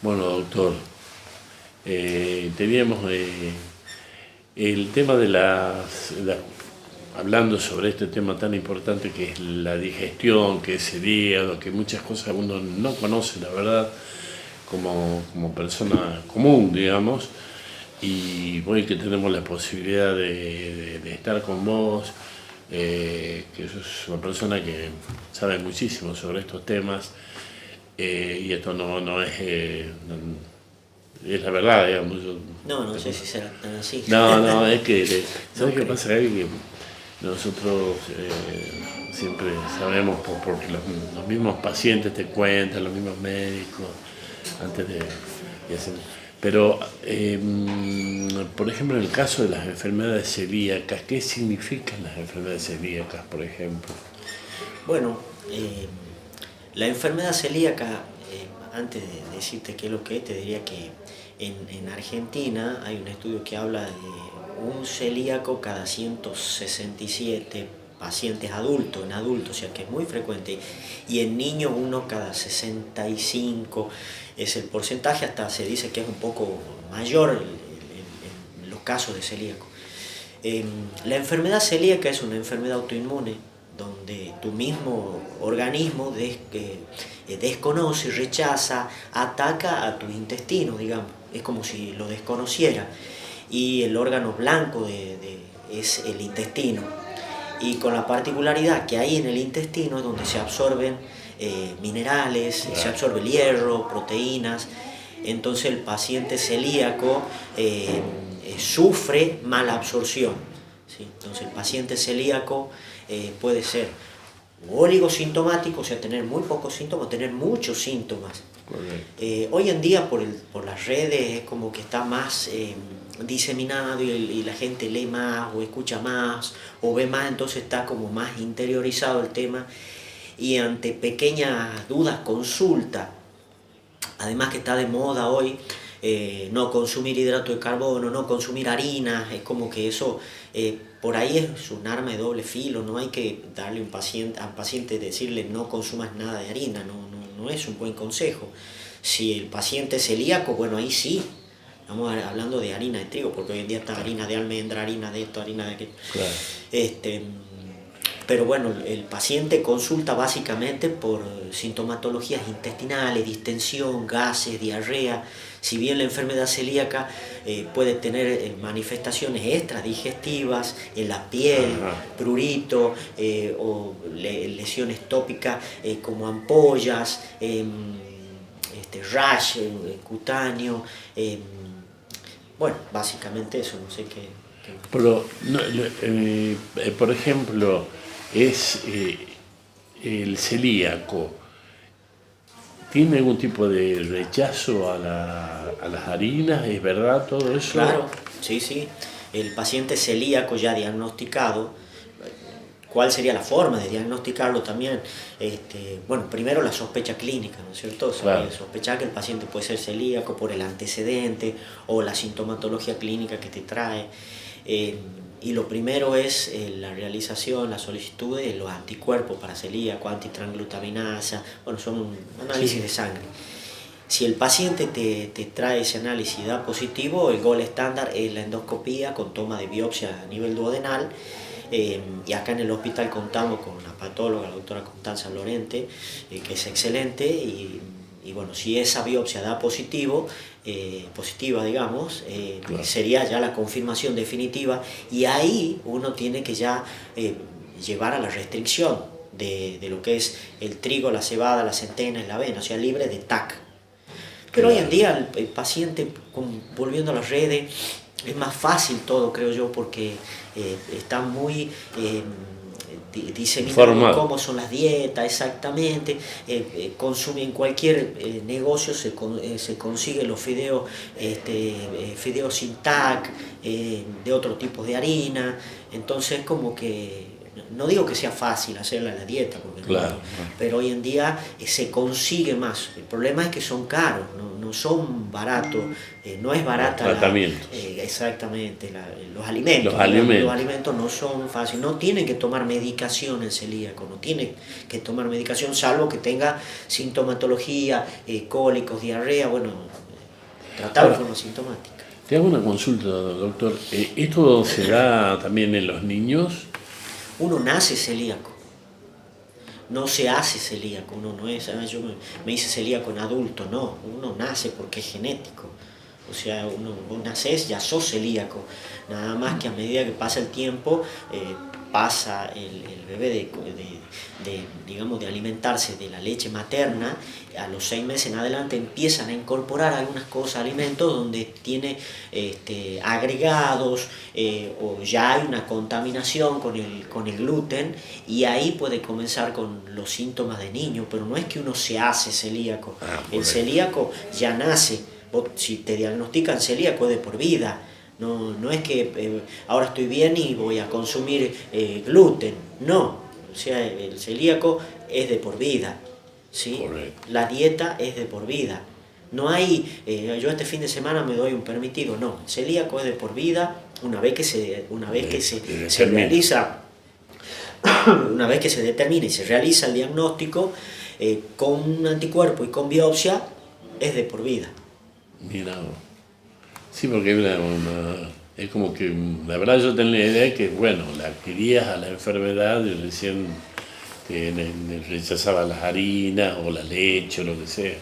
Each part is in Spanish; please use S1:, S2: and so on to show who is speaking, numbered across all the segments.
S1: Bueno, doctor, teníamos el tema de hablando sobre este tema tan importante que es la digestión, que es el hígado, que muchas cosas uno no conoce, la verdad, como persona común, digamos, y hoy que tenemos la posibilidad de estar con vos, que sos una persona que sabe muchísimo sobre estos temas, y esto no es, es la verdad, digamos.
S2: No sé si será tan así.
S1: No, es que, ¿sabes
S2: No
S1: qué
S2: creo.
S1: pasa? Que nosotros siempre sabemos por los mismos pacientes te cuentan, los mismos médicos, antes de hacer. Pero, por ejemplo, en el caso de las enfermedades celíacas, ¿qué significan las enfermedades celíacas, por ejemplo?
S2: Bueno, la enfermedad celíaca, antes de decirte qué es lo que es, te diría que en Argentina hay un estudio que habla de un celíaco cada 167 pacientes adultos, en adultos, o sea que es muy frecuente, y en niños uno cada 65 es el porcentaje, hasta se dice que es un poco mayor en los casos de celíaco. La enfermedad celíaca es una enfermedad autoinmune donde tu mismo organismo desconoce, rechaza, ataca a tus intestinos, digamos. Es como si lo desconociera. Y el órgano blanco es el intestino. Y con la particularidad que ahí en el intestino es donde se absorben minerales, se absorbe el hierro, proteínas. Entonces el paciente celíaco sufre mala absorción. ¿Sí? Entonces el paciente celíaco puede ser oligosintomático, o sea, tener muy pocos síntomas, tener muchos síntomas. Hoy en día por las redes es como que está más diseminado y la gente lee más o escucha más o ve más, entonces está como más interiorizado el tema y ante pequeñas dudas consulta. Además que está de moda hoy no consumir hidrato de carbono, no consumir harinas, es como que eso por ahí es un arma de doble filo, no hay que darle a un paciente decirle no consumas nada de harina, no es un buen consejo. Si el paciente es celíaco, bueno, ahí sí, estamos hablando de harina de trigo, porque hoy en día está harina de almendra, harina de esto, harina de aquello.
S1: Claro.
S2: Pero bueno, el paciente consulta básicamente por sintomatologías intestinales, distensión, gases, diarrea. Si bien la enfermedad celíaca puede tener manifestaciones extradigestivas en la piel, prurito o lesiones tópicas como ampollas, rash cutáneo. Bueno, básicamente eso, no sé qué.
S1: Pero, por ejemplo, es el celíaco. ¿Tiene algún tipo de rechazo a las harinas? ¿Es verdad todo eso?
S2: Claro, sí. El paciente celíaco ya diagnosticado, ¿cuál sería la forma de diagnosticarlo también? Bueno, primero la sospecha clínica, ¿no es cierto?
S1: Claro.
S2: Sospechar que el paciente puede ser celíaco por el antecedente o la sintomatología clínica que te trae. Y lo primero es la realización, la solicitud de los anticuerpos para celíaco, antitransglutaminasa, bueno, son un análisis de sangre. Si el paciente te trae ese análisis y da positivo, el gol estándar es la endoscopía con toma de biopsia a nivel duodenal. Y acá en el hospital contamos con una patóloga, la doctora Constanza Lorente, que es excelente. Y bueno, si esa biopsia da positiva, digamos,
S1: Claro.
S2: sería ya la confirmación definitiva. Y ahí uno tiene que ya llevar a la restricción de lo que es el trigo, la cebada, la centena y la avena, o sea, libre de TAC. Pero hoy en día el paciente, volviendo a las redes, es más fácil todo, creo yo, porque está muy diseminado cómo son las dietas exactamente. Consume en cualquier negocio, se consigue los fideos, fideos sin TAC, de otro tipo de harina. Entonces como que no digo que sea fácil hacerla la dieta, porque
S1: Claro.
S2: pero hoy en día se consigue más. El problema es que son caros, no son baratos, no es barata
S1: los tratamientos.
S2: Exactamente, los alimentos. Los alimentos no son fáciles, no tiene que tomar medicación el celíaco, no tiene que tomar medicación salvo que tenga sintomatología, cólicos, diarrea, bueno, tratar de forma sintomática.
S1: Te hago una consulta, doctor. ¿Esto se da también en los niños?
S2: Uno nace celíaco, no se hace celíaco, uno no es, yo me hice celíaco en adulto, no, uno nace porque es genético. O sea, vos nacés, ya sos celíaco, nada más que a medida que pasa el tiempo, pasa el bebé digamos, de alimentarse de la leche materna, a los 6 meses en adelante empiezan a incorporar algunas cosas, alimentos donde tiene agregados o ya hay una contaminación con el gluten, y ahí puede comenzar con los síntomas de niño, pero no es que uno se hace celíaco. El celíaco ya nace. Si te diagnostican celíaco es de por vida. No es que ahora estoy bien y voy a consumir gluten. No, o sea, el celíaco es de por vida, ¿sí? La dieta es de por vida. No hay, yo este fin de semana me doy un permitido. No, el celíaco es de por vida. Una vez que se realiza, una vez que se determina y se realiza el diagnóstico con un anticuerpo y con biopsia, es de por vida.
S1: Mira, sí, porque es como que, la verdad yo tenía la idea que, bueno, la adquirías a la enfermedad y recién rechazaba las harinas o la leche o lo que sea.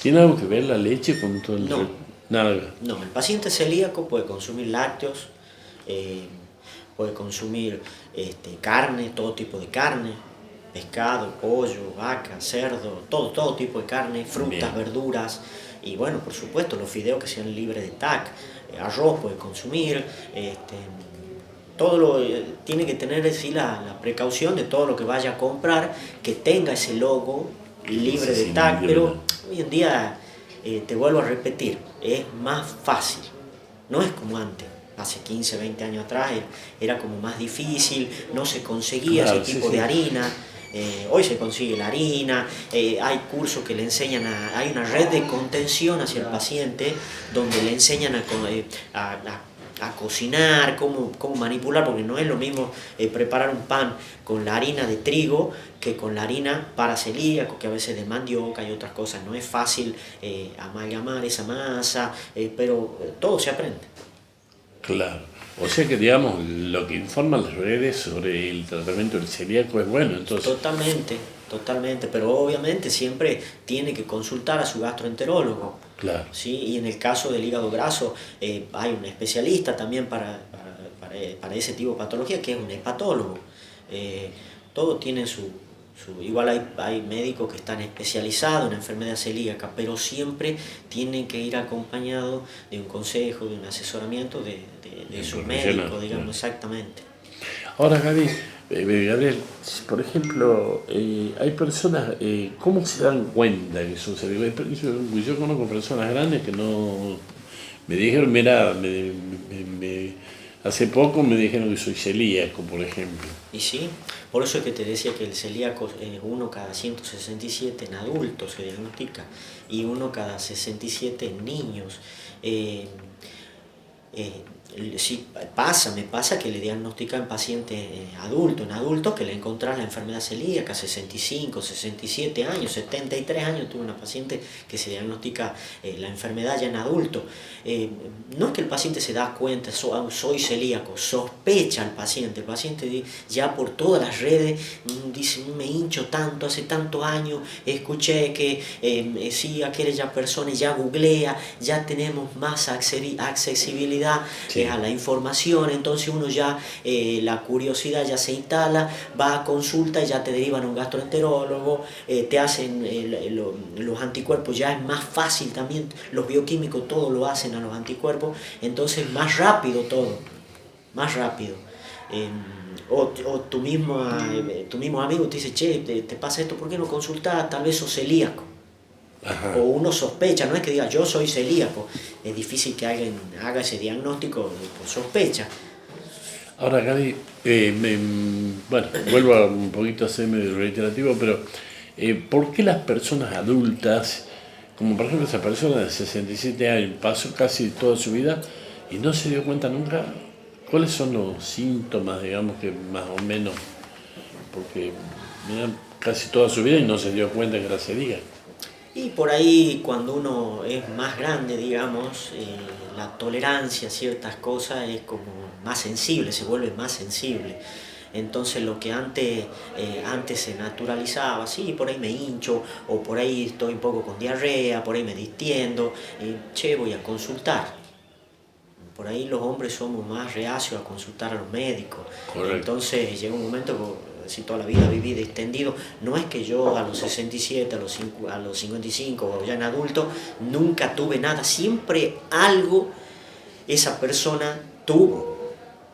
S1: ¿Tiene algo que ver la leche con todo el...
S2: No,
S1: nada?
S2: No, el paciente celíaco puede consumir lácteos, puede consumir carne, todo tipo de carne, pescado, pollo, vaca, cerdo, todo tipo de carne, frutas, verduras. Y bueno, por supuesto, los fideos que sean libres de TAC, arroz puede consumir, tiene que tener sí, la precaución de todo lo que vaya a comprar, que tenga ese logo libre de TAC, pero hoy en día, te vuelvo a repetir, es más fácil, no es como antes. Hace 15, 20 años atrás era como más difícil, no se conseguía ese tipo de harina. Hoy se consigue la harina, hay cursos que le enseñan, hay una red de contención hacia el paciente donde le enseñan a cocinar, cómo manipular, porque no es lo mismo preparar un pan con la harina de trigo que con la harina para celíaco, que a veces de mandioca y otras cosas. No es fácil amalgamar esa masa, pero todo se aprende.
S1: Claro. O sea que, digamos, lo que informan las redes sobre el tratamiento del celíaco es bueno, entonces.
S2: Totalmente, pero obviamente siempre tiene que consultar a su gastroenterólogo.
S1: Claro.
S2: ¿Sí? Y en el caso del hígado graso, hay un especialista también para ese tipo de patología, que es un hepatólogo. Todo tiene igual hay médicos que están especializados en enfermedad celíaca, pero siempre tienen que ir acompañados de un consejo, de un asesoramiento de su médico, digamos, exactamente.
S1: Ahora, Gabriel, por ejemplo, hay personas, ¿cómo se dan cuenta que son celíacos? Yo conozco personas grandes que no... Me dijeron, mira, hace poco me dijeron que soy celíaco, por ejemplo.
S2: Y sí, por eso es que te decía que el celíaco es 1 cada 167 en adultos se diagnostica y 1 cada 67 en niños. Sí, me pasa que le diagnostican pacientes adultos, en adultos que le encontrás la enfermedad celíaca, 65, 67 años, 73 años, tuve una paciente que se diagnostica la enfermedad ya en adulto. No es que el paciente se da cuenta, soy celíaco, sospecha el paciente ya por todas las redes dice, me hincho tanto, hace tantos años, escuché que sí, aquella persona ya googlea, ya tenemos más accesibilidad. Sí. A la información, entonces uno ya, la curiosidad ya se instala, va a consulta y ya te derivan a un gastroenterólogo, te hacen los anticuerpos, ya es más fácil también, los bioquímicos todo lo hacen a los anticuerpos, entonces más rápido todo, más rápido. O tu mismo amigo te dice, che, te pasa esto, ¿por qué no consultás? Tal vez sos celíaco. Ajá. O uno sospecha, no es que diga yo soy celíaco, es difícil que alguien haga ese diagnóstico por sospecha.
S1: Ahora, Gaby, bueno, vuelvo a un poquito a ser medio reiterativo, pero ¿por qué las personas adultas como por ejemplo esa persona de 67 años, pasó casi toda su vida y no se dio cuenta nunca cuáles son los síntomas, digamos, que más o menos, porque mira, casi toda su vida y no se dio cuenta que era celíaco.
S2: Y por ahí cuando uno es más grande, digamos, la tolerancia a ciertas cosas es como más sensible, se vuelve más sensible. Entonces lo que antes se naturalizaba, sí, por ahí me hincho, o por ahí estoy un poco con diarrea, por ahí me distiendo, che, voy a consultar. Por ahí los hombres somos más reacios a consultar a los médicos.
S1: Correcto.
S2: Entonces llega un momento que si toda la vida viví distendido, no es que yo a los 67, a los 55 o ya en adulto, nunca tuve nada, siempre algo esa persona tuvo.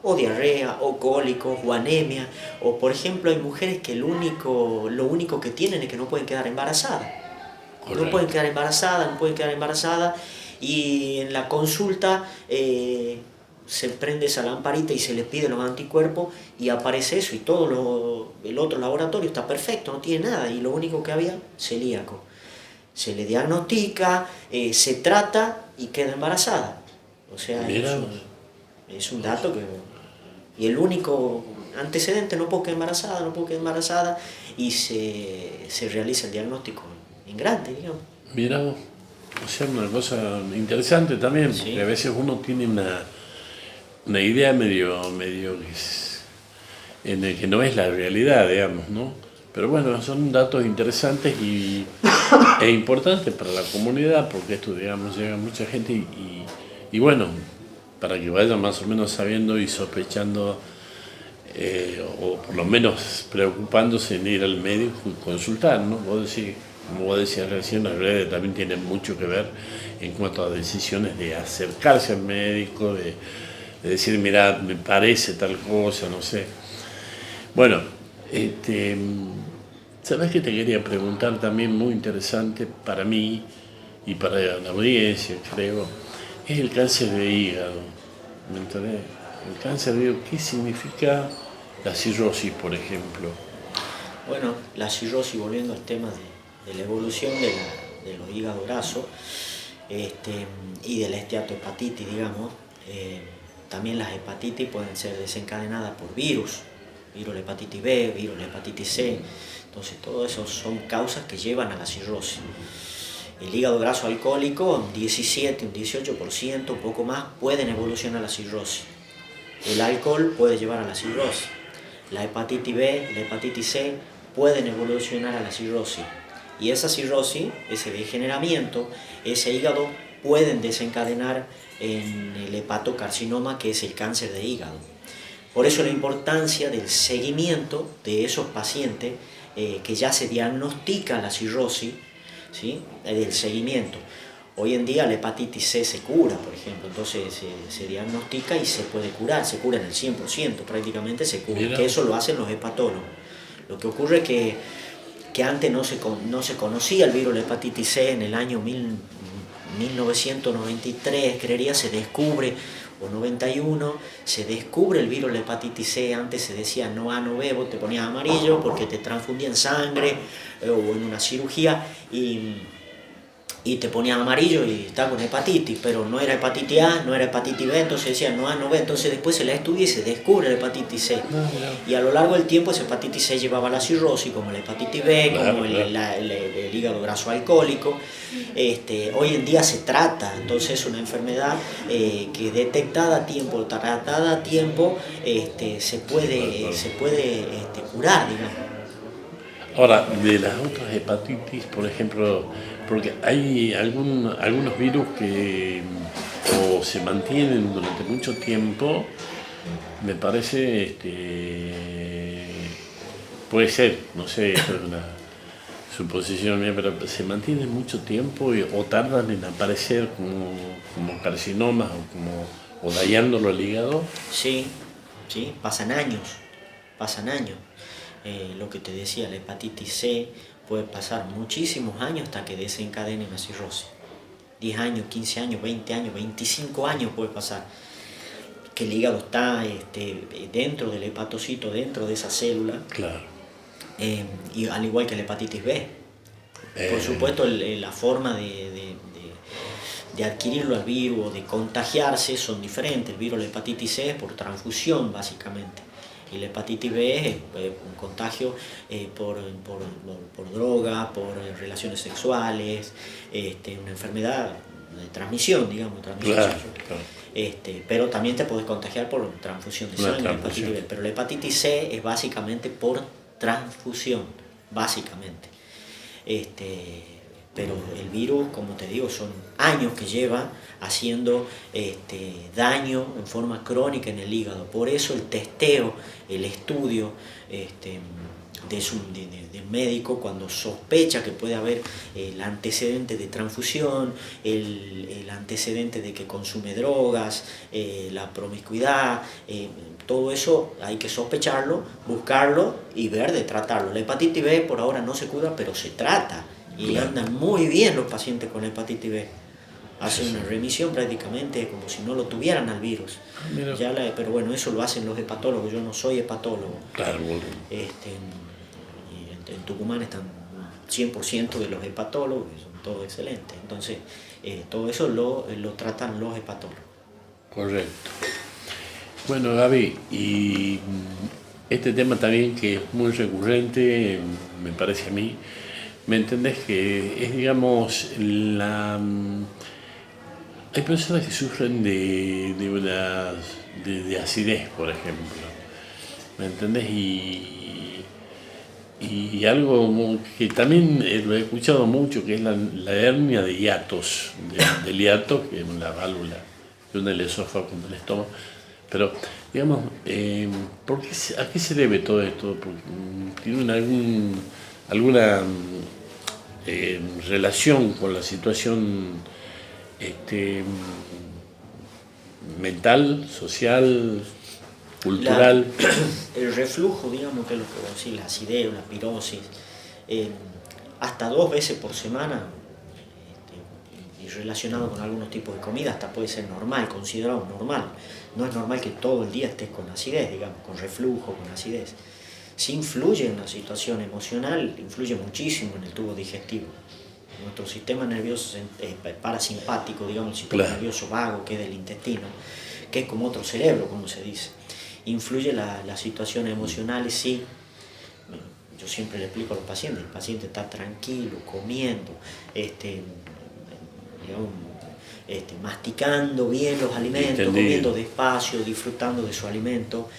S2: O diarrea, o cólicos, o anemia, o por ejemplo hay mujeres que lo único que tienen es que no pueden quedar embarazadas.
S1: Correcto.
S2: No pueden quedar embarazadas, y en la consulta se prende esa lamparita y se les pide los anticuerpos y aparece eso y el otro laboratorio está perfecto, no tiene nada y lo único que había, celíaco. Se le diagnostica, se trata y queda embarazada. O sea, es un dato que... Y el único antecedente, no puedo quedar embarazada y se realiza el diagnóstico en grande, digamos.
S1: Mira, o sea, una cosa interesante también,
S2: Sí.
S1: porque a veces uno tiene una idea medio en el que no es la realidad, digamos, ¿no? Pero bueno, son datos interesantes e importantes para la comunidad, porque esto, digamos, llega a mucha gente y bueno, para que vayan más o menos sabiendo y sospechando, o por lo menos preocupándose en ir al médico y consultar, ¿no? Como vos decías recién, las redes también tienen mucho que ver en cuanto a decisiones de acercarse al médico, de decir, mira, me parece tal cosa, no sé. Bueno, ¿sabes qué te quería preguntar también muy interesante para mí y para la audiencia, creo? Es el cáncer de hígado, ¿me entendés? El cáncer de hígado, ¿qué significa la cirrosis, por ejemplo?
S2: Bueno, la cirrosis, volviendo al tema de la evolución de los hígados grasos y de la esteatohepatitis, digamos, también las hepatitis pueden ser desencadenadas por virus de hepatitis B, virus de hepatitis C, entonces todo eso son causas que llevan a la cirrosis. El hígado graso alcohólico, un 17, un 18%, un poco más, pueden evolucionar a la cirrosis. El alcohol puede llevar a la cirrosis. La hepatitis B, la hepatitis C pueden evolucionar a la cirrosis. Y esa cirrosis, ese degeneramiento, ese hígado pueden desencadenar en el hepatocarcinoma, que es el cáncer de hígado. Por eso la importancia del seguimiento de esos pacientes que ya se diagnostica la cirrosis, ¿sí? Del seguimiento. Hoy en día la hepatitis C se cura, por ejemplo, entonces se diagnostica y se puede curar, se cura en el 100%, prácticamente se cura, que eso lo hacen los hepatólogos. Lo que ocurre es que antes no se conocía el virus de la hepatitis C. En el año 1993, creería, se descubre, o 91, se descubre el virus de la hepatitis C. Antes se decía no A, no B, vos te ponías amarillo porque te transfundían sangre o en una cirugía y te ponían amarillo y estaba con hepatitis, pero no era hepatitis A, no era hepatitis B, entonces decían no A, no B, entonces después se la estudia y se descubre la hepatitis C. Y a lo largo del tiempo esa hepatitis C llevaba la cirrosis, como la hepatitis B, como el hígado graso alcohólico. Hoy en día se trata, entonces es una enfermedad que detectada a tiempo, tratada a tiempo, se puede curar, digamos.
S1: Ahora, de las otras hepatitis, por ejemplo, porque hay algunos virus que o se mantienen durante mucho tiempo, me parece, puede ser, no sé, esto es una suposición mía, pero se mantienen muo tiempo o tardan en aparecer como carcinomas o dañándolo al hígado.
S2: Sí, pasan años. Lo que te decía, la hepatitis C puede pasar muchísimos años hasta que desencadene una cirrosis. 10 años, 15 años, 20 años, 25 años puede pasar. Que el hígado está dentro del hepatocito, dentro de esa célula.
S1: Claro.
S2: Y al igual que la hepatitis B. Por supuesto, la forma de adquirirlo al virus o de contagiarse son diferentes. El virus de la hepatitis C es por transfusión, básicamente. Y la hepatitis B es un contagio por droga, por relaciones sexuales, una enfermedad de transmisión, digamos, transmisión
S1: Claro,
S2: sexual.
S1: claro.
S2: Pero también te podés contagiar por transfusión de sangre, hepatitis B. Pero la hepatitis C es básicamente por transfusión, básicamente. Pero el virus, como te digo, son años que lleva haciendo daño en forma crónica en el hígado. Por eso el testeo, el estudio del médico cuando sospecha que puede haber el antecedente de transfusión, el antecedente de que consume drogas, la promiscuidad, todo eso hay que sospecharlo, buscarlo y ver de tratarlo. La hepatitis B por ahora no se cura, pero se trata. Y andan muy bien los pacientes con la hepatitis B. Hacen una remisión prácticamente como si no lo tuvieran al virus. Pero bueno, eso lo hacen los hepatólogos. Yo no soy hepatólogo.
S1: Claro.
S2: Y en Tucumán están 100% de los hepatólogos, que son todos excelentes. Entonces, todo eso lo tratan los hepatólogos.
S1: Correcto. Bueno, Gaby, y este tema también que es muy recurrente, me parece a mí, ¿me entendés? Que es, digamos, hay personas que sufren de acidez, por ejemplo, ¿me entendés? Y algo que también lo he escuchado mucho, que es la hernia de hiatos, del hiato, que es una válvula que une el esófago con el estómago. Pero, digamos, ¿a qué se debe todo esto? ¿Tienen alguna relación con la situación mental, social, cultural?
S2: El reflujo, digamos, que es lo que vos decís, la acidez, la pirosis, hasta 2 veces por semana, y relacionado con algunos tipos de comida, hasta puede ser normal, considerado normal. No es normal que todo el día estés con acidez, digamos, con reflujo, con acidez. Sí influye en la situación emocional, influye muchísimo en el tubo digestivo. Nuestro sistema nervioso parasimpático, digamos, el sistema nervioso vago, que es del intestino, que es como otro cerebro, como se dice. Influye las situaciones emocionales, sí. Yo siempre le explico a los pacientes, el paciente está tranquilo, comiendo, masticando bien los alimentos, comiendo despacio, disfrutando de su alimento,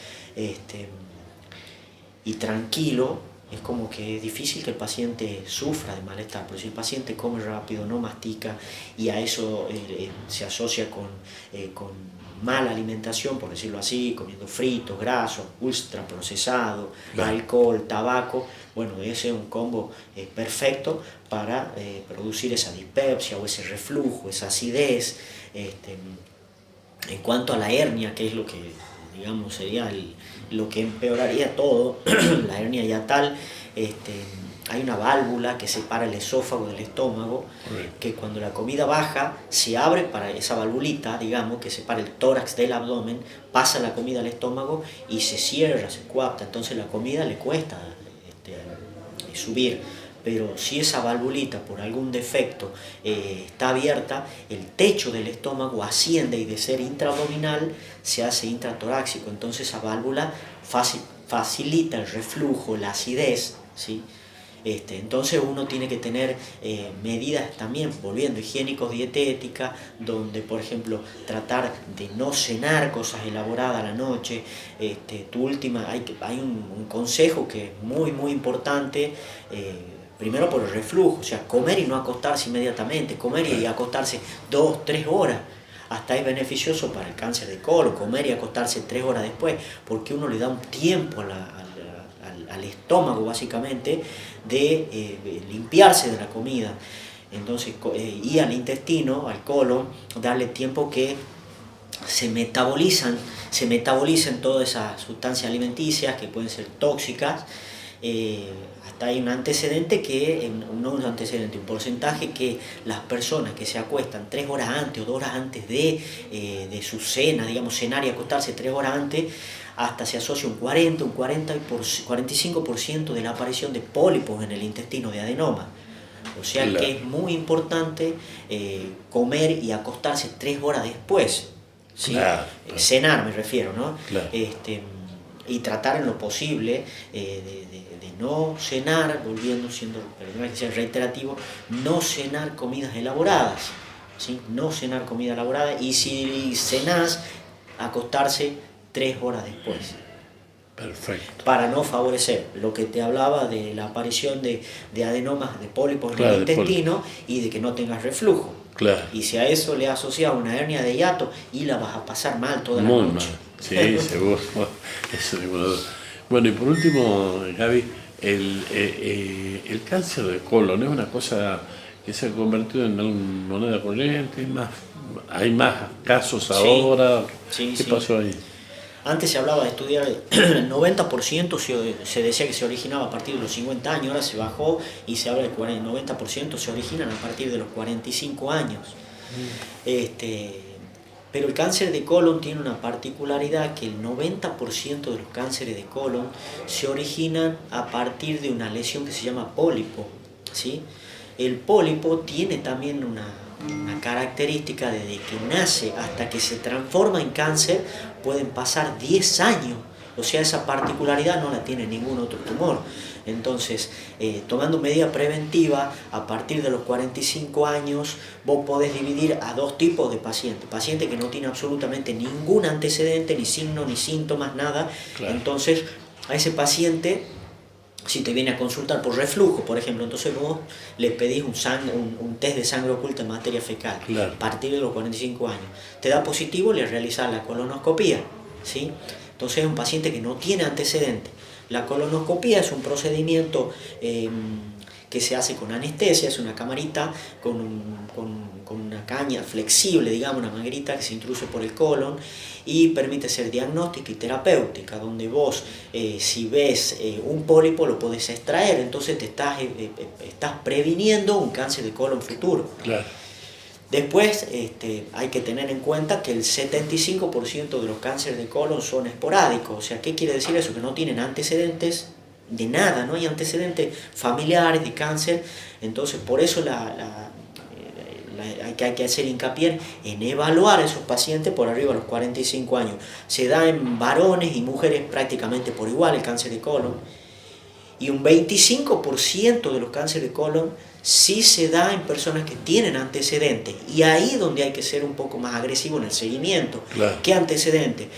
S2: y tranquilo, es como que es difícil que el paciente sufra de malestar, pero si el paciente come rápido, no mastica, y a eso se asocia con mala alimentación, por decirlo así, comiendo fritos, grasos, ultraprocesados, alcohol, tabaco, bueno, ese es un combo perfecto para producir esa dispepsia o ese reflujo, esa acidez. En cuanto a la hernia, que es lo que, digamos, sería lo que empeoraría todo, la hernia hiatal, hay una válvula que separa el esófago del estómago, que cuando la comida baja se abre para esa valvulita, digamos, que separa el tórax del abdomen, pasa la comida al estómago y se cierra, se coapta, entonces la comida le cuesta subir. Pero si esa valvulita por algún defecto está abierta, el techo del estómago asciende y de ser intraabdominal se hace intratorácico, entonces esa válvula facilita el reflujo, la acidez, ¿sí? Entonces uno tiene que tener medidas también, volviendo, higiénicos-dietéticas, donde por ejemplo tratar de no cenar cosas elaboradas a la noche. Hay un consejo que es muy muy importante, primero por el reflujo, o sea, comer y no acostarse inmediatamente, comer y acostarse 2-3 horas. Hasta es beneficioso para el cáncer de colon, comer y acostarse 3 horas después, porque uno le da un tiempo al estómago básicamente de limpiarse de la comida. Entonces, y al intestino, al colon, darle tiempo que se metabolicen todas esas sustancias alimenticias que pueden ser tóxicas. Hasta hay un antecedente un porcentaje que las personas que se acuestan 3 horas antes o 2 horas antes de su cena, digamos, cenar y acostarse 3 horas antes, hasta se asocia un 45% de la aparición de pólipos en el intestino, de adenoma. O sea
S1: Claro.
S2: que es muy importante comer y acostarse 3 horas después, ¿sí?
S1: Claro.
S2: Cenar me refiero, ¿no?
S1: Claro.
S2: Y tratar en lo posible de no cenar, volviendo siendo, perdón que sea reiterativo, no cenar comidas elaboradas, ¿sí? No cenar comida elaborada, y si cenás, acostarse 3 horas después.
S1: Perfecto.
S2: Para no favorecer lo que te hablaba de la aparición de adenomas, de pólipos en
S1: Claro,
S2: el intestino y de que no tengas reflujo.
S1: Claro.
S2: Y si a eso le asocias una hernia de hiato, y la vas a pasar mal toda la
S1: Muy
S2: noche.
S1: mal. Sí, seguro. Eso ninguna duda. Bueno, y por último, Gaby, el cáncer de colon es una cosa que se ha convertido en una moneda corriente. Hay más casos ahora.
S2: Sí,
S1: ¿Qué
S2: sí.
S1: pasó ahí?
S2: Antes se hablaba de estudiar, el 90% se decía que se originaba a partir de los 50 años, ahora se bajó y se habla del 90% se originan a partir de los 45 años. Pero el cáncer de colon tiene una particularidad, que el 90% de los cánceres de colon se originan a partir de una lesión que se llama pólipo, ¿sí? El pólipo tiene también una característica: desde que nace hasta que se transforma en cáncer pueden pasar 10 años. O sea, esa particularidad no la tiene ningún otro tumor. Entonces, tomando medida preventiva, a partir de los 45 años, vos podés dividir a 2 tipos de pacientes. Paciente que no tiene absolutamente ningún antecedente, ni signo, ni síntomas, nada.
S1: Claro.
S2: Entonces, a ese paciente, si te viene a consultar por reflujo, por ejemplo, entonces vos le pedís un test de sangre oculta en materia fecal.
S1: Claro.
S2: A partir de los 45 años. Te da positivo, le realizás la colonoscopía, ¿sí? Entonces es un paciente que no tiene antecedentes. La colonoscopía es un procedimiento que se hace con anestesia, es una camarita con una caña flexible, digamos, una manguerita que se introduce por el colon y permite ser diagnóstica y terapéutica, donde vos, si ves un pólipo, lo podés extraer, entonces te estás previniendo un cáncer de colon futuro.
S1: Claro.
S2: Después hay que tener en cuenta que el 75% de los cánceres de colon son esporádicos. O sea, ¿qué quiere decir eso? Que no tienen antecedentes de nada, no hay antecedentes familiares de cáncer. Entonces, por eso hay que hacer hincapié en evaluar a esos pacientes por arriba de los 45 años. Se da en varones y mujeres prácticamente por igual el cáncer de colon. Y un 25% de los cánceres de colon sí se da en personas que tienen antecedentes. Y ahí es donde hay que ser un poco más agresivo en el seguimiento.
S1: Claro.
S2: ¿Qué antecedentes?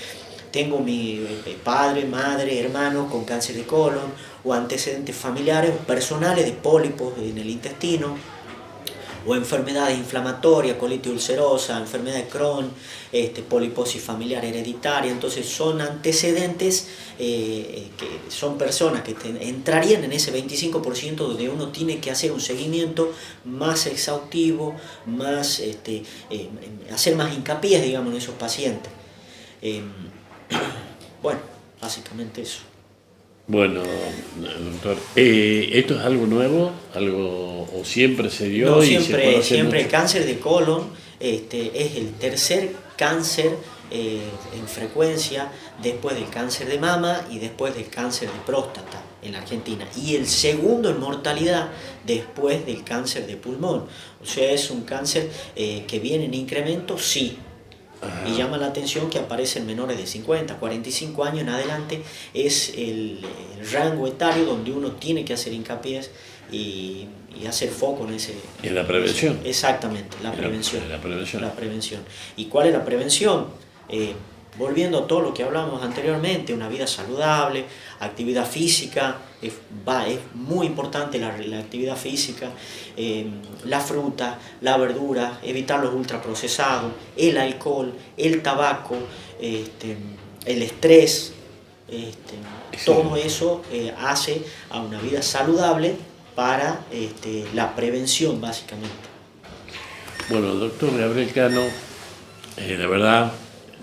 S2: Tengo mi padre, madre, hermano con cáncer de colon, o antecedentes familiares o personales de pólipos en el intestino, o enfermedades inflamatorias, colitis ulcerosa, enfermedad de Crohn, poliposis familiar hereditaria. Entonces son antecedentes que son personas que entrarían en ese 25% donde uno tiene que hacer un seguimiento más exhaustivo, más, hacer más hincapié, digamos, en esos pacientes. Bueno, básicamente eso.
S1: Bueno, doctor, ¿esto es algo nuevo? ¿Algo o siempre se dio?
S2: No,
S1: y
S2: siempre el cáncer de colon es el tercer cáncer en frecuencia después del cáncer de mama y después del cáncer de próstata en la Argentina, y el segundo en mortalidad después del cáncer de pulmón. O sea, es un cáncer que viene en incremento, sí. Ajá. Y llama la atención que aparecen menores de 50, 45 años en adelante. Es el rango etario donde uno tiene que hacer hincapié y hacer foco en ese...
S1: En la prevención.
S2: Exactamente, la prevención.
S1: La prevención.
S2: La prevención. ¿Y cuál es la prevención? Volviendo a todo lo que hablamos anteriormente, una vida saludable, actividad física, es muy importante la actividad física, la fruta, la verdura, evitar los ultraprocesados, el alcohol, el tabaco, el estrés, todo eso hace a una vida saludable para la prevención, básicamente.
S1: Bueno, doctor Gabriel Cano, la verdad,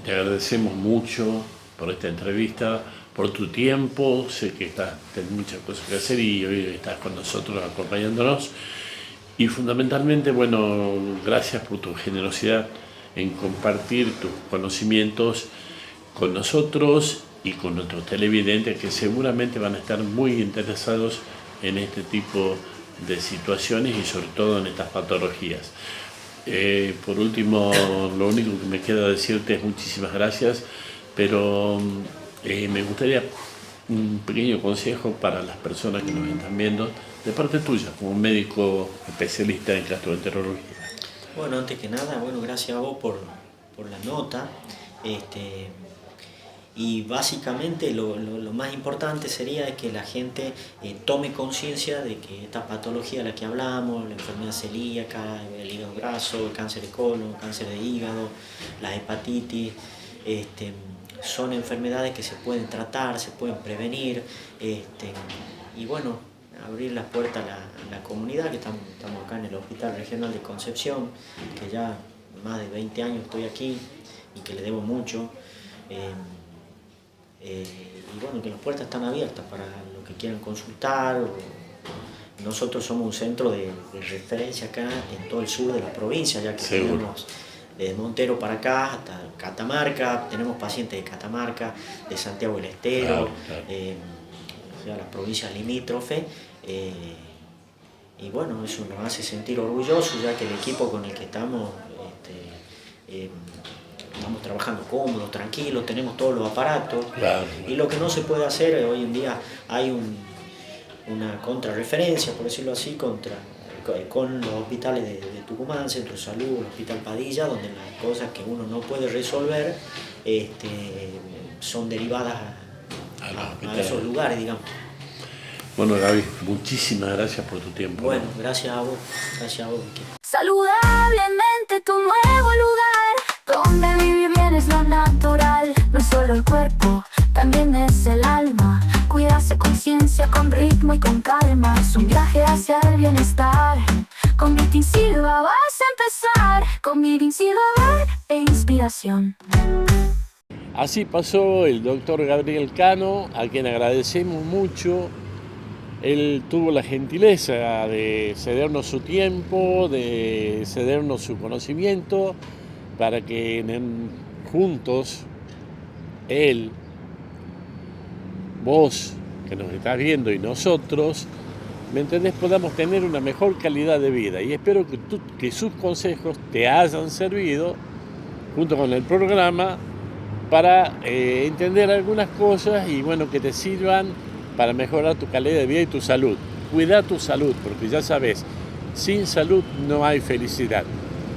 S1: te agradecemos mucho por esta entrevista, por tu tiempo. Sé que tenés muchas cosas que hacer y hoy estás con nosotros acompañándonos. Y fundamentalmente, bueno, gracias por tu generosidad en compartir tus conocimientos con nosotros y con nuestros televidentes, que seguramente van a estar muy interesados en este tipo de situaciones y sobre todo en estas patologías. Por último, lo único que me queda decirte es muchísimas gracias, pero me gustaría un pequeño consejo para las personas que nos están viendo, de parte tuya, como médico especialista en gastroenterología.
S2: Bueno, antes que nada, bueno, gracias a vos por la nota. Y básicamente lo más importante sería que la gente tome conciencia de que esta patología de la que hablamos, la enfermedad celíaca, el hígado graso, el cáncer de colon, cáncer de hígado, la hepatitis, son enfermedades que se pueden tratar, se pueden prevenir, y bueno, abrir las puertas a la comunidad, que estamos acá en el Hospital Regional de Concepción, que ya más de 20 años estoy aquí y que le debo mucho. Y bueno, que las puertas están abiertas para los que quieran consultar. Nosotros somos un centro de referencia acá en todo el sur de la provincia, ya que tenemos desde Montero para acá hasta Catamarca, tenemos pacientes de Catamarca, de Santiago del Estero, claro. O sea, las provincias limítrofes. Y bueno, eso nos hace sentir orgullosos, ya que el equipo con el que estamos trabajando cómodos, tranquilos, tenemos todos los aparatos. Claro. Y lo que no se puede hacer, hoy en día hay una contrarreferencia, por decirlo así, con los hospitales de Tucumán, Centro de Salud, el Hospital Padilla, donde las cosas que uno no puede resolver son derivadas a esos lugares, digamos.
S1: Bueno, Gaby, muchísimas gracias por tu tiempo.
S2: Bueno, gracias a vos.
S3: Saludablemente tu nuevo lugar, donde vivir bien es lo natural. No es solo el cuerpo, también es el alma. Cuidarse con ciencia, con ritmo y con calma. Es un viaje hacia el bienestar. Con Vitin Silva vas a empezar. Con Vitin Silva e inspiración.
S1: Así pasó el doctor Gabriel Cano, a quien agradecemos mucho. Él tuvo la gentileza de cedernos su tiempo, de cedernos su conocimiento, para que juntos, él, vos que nos estás viendo y nosotros, ¿me entendés?, podamos tener una mejor calidad de vida. Y espero que sus consejos te hayan servido, junto con el programa, para entender algunas cosas y bueno, que te sirvan para mejorar tu calidad de vida y tu salud. Cuida tu salud, porque ya sabes, sin salud no hay felicidad.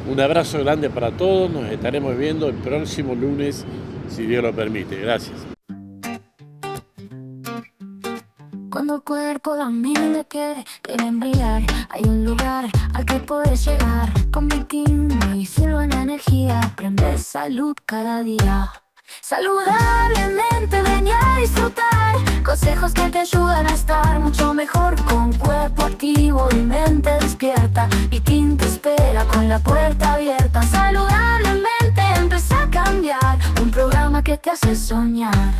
S1: Un abrazo grande para todos, nos estaremos viendo el próximo lunes, si Dios lo permite. Gracias.
S3: Cuando el cuerpo la mente quiere brillar, hay un lugar al que puedes llegar. Con Vitin Silva en energía, aprende salud cada día. Saludablemente ven a disfrutar consejos que te ayudan a estar mucho mejor, con cuerpo activo y mente despierta. Vitin te espera con la puerta abierta. Saludablemente empieza a cambiar, un programa que te hace soñar.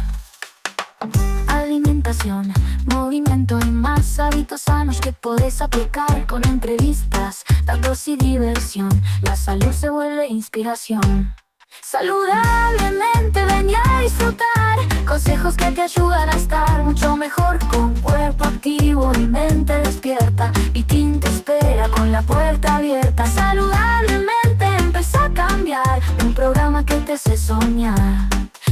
S3: Alimentación, movimiento y más hábitos sanos que puedes aplicar, con entrevistas, datos y diversión. La salud se vuelve inspiración. Saludablemente ven a disfrutar consejos que te ayudan a estar mucho mejor, con cuerpo activo y mente despierta. Vitin te espera con la puerta abierta. Saludablemente empieza a cambiar, un programa que te hace soñar.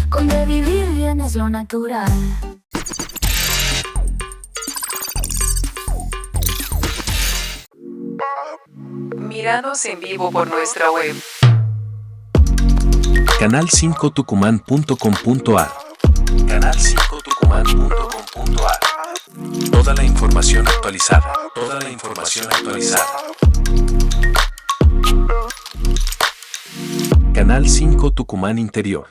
S3: Con de vivir bien es lo natural.
S4: Míranos en vivo por nuestra web.
S5: Canal5tucumán.com.ar. Canal5tucumán.com.ar. Toda la información actualizada. Toda la información actualizada. Canal 5 Tucumán Interior.